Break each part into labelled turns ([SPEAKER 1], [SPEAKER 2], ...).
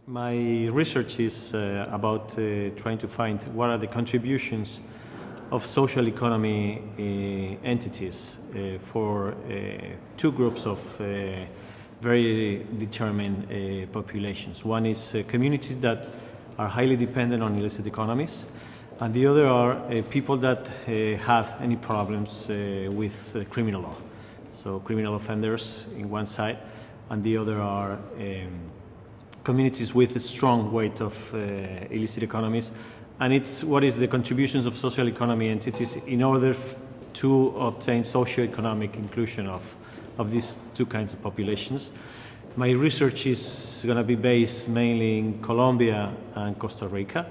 [SPEAKER 1] My research is about trying to find what are the contributions of social economy entities for two groups of very determined populations. One is communities that are highly dependent on illicit economies, and the other are people that have any problems with criminal law. So criminal offenders in one side, and the other are communities with a strong weight of illicit economies. And it's what is the contributions of social economy entities in order to obtain socio-economic inclusion of these two kinds of populations. My research is going to be based mainly in Colombia and Costa Rica.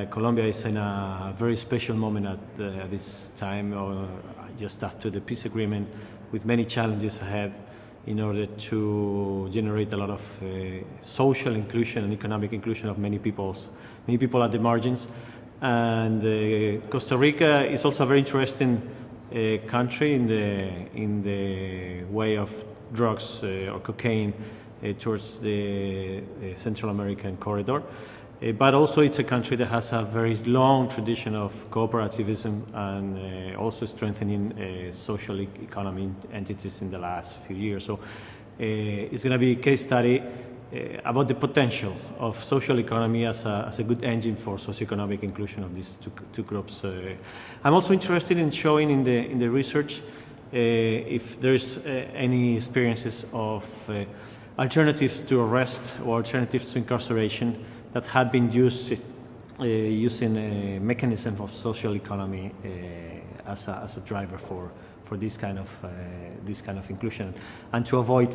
[SPEAKER 1] Colombia is in a very special moment at this time, or just after the peace agreement, with many challenges ahead in order to generate a lot of social inclusion and economic inclusion of many people at the margins. And Costa Rica is also a very interesting country in the way of drugs or cocaine towards the Central American corridor. But also it's a country that has a very long tradition of cooperativism and also strengthening social economy entities in the last few years. So it's going to be a case study about the potential of social economy as a good engine for socioeconomic inclusion of these two groups. I'm also interested in showing in the research if there's any experiences of alternatives to arrest or alternatives to incarceration that had been used using a mechanism of social economy as a driver for this kind of inclusion, and to avoid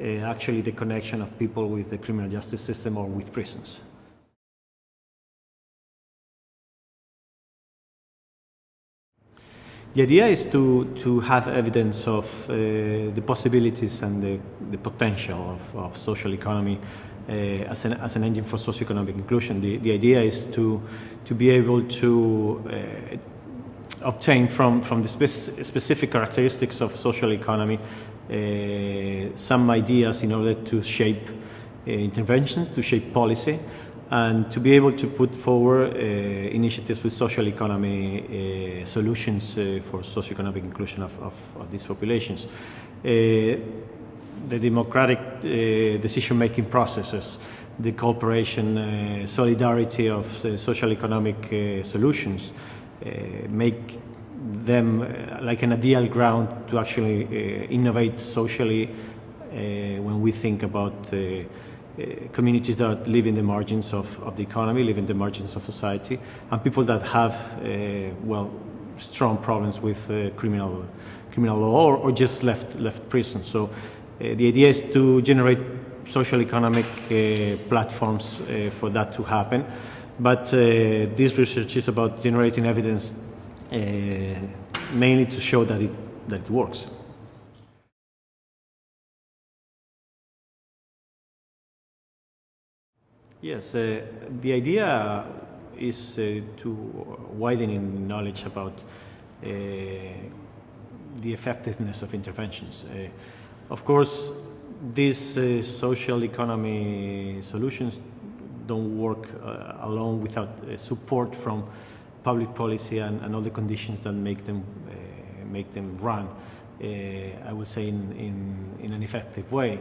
[SPEAKER 1] actually the connection of people with the criminal justice system or with prisons. The idea is to have evidence of the possibilities and the potential of social economy as an engine for socioeconomic inclusion. The idea is to be able to obtain from the specific characteristics of social economy some ideas in order to shape interventions, to shape policy, and to be able to put forward initiatives with social economy solutions for socioeconomic inclusion of these populations. The democratic decision-making processes, the cooperation, solidarity of social economic solutions make them like an ideal ground to actually innovate socially when we think about communities that live in the margins of the economy, live in the margins of society, and people that have strong problems with criminal law or just left prison. So the idea is to generate social economic platforms for that to happen. But this research is about generating evidence mainly to show that it works. Yes, the idea is to widen knowledge about the effectiveness of interventions. Of course, these social economy solutions don't work alone without support from public policy and all the conditions that make them run, I would say, in an effective way.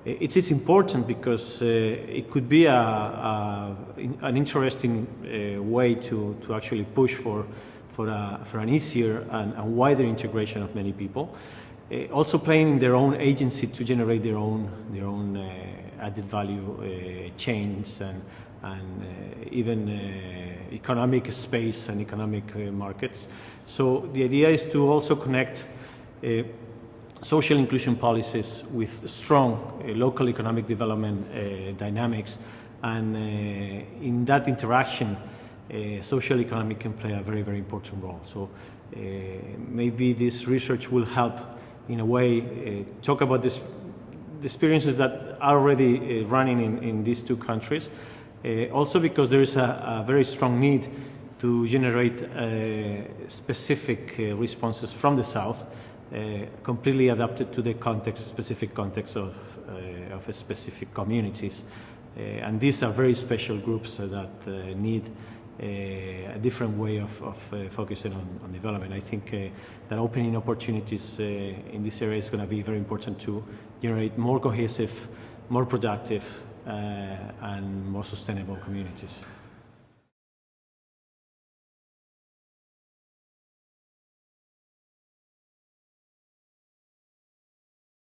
[SPEAKER 1] It is important because it could be an interesting way to actually push for an easier and wider integration of many people. Also playing in their own agency to generate their own added value chains and even economic space and economic markets. So the idea is to also connect social inclusion policies with strong local economic development dynamics, and in that interaction social economy can play a very, very important role. So maybe this research will help in a way talk about the experiences that are already running in these two countries. Also because there is a very strong need to generate specific responses from the South, completely adapted to the specific context of specific communities. And these are very special groups that need a different way of focusing on development. I think that opening opportunities in this area is going to be very important to generate more cohesive, more productive, and more sustainable communities.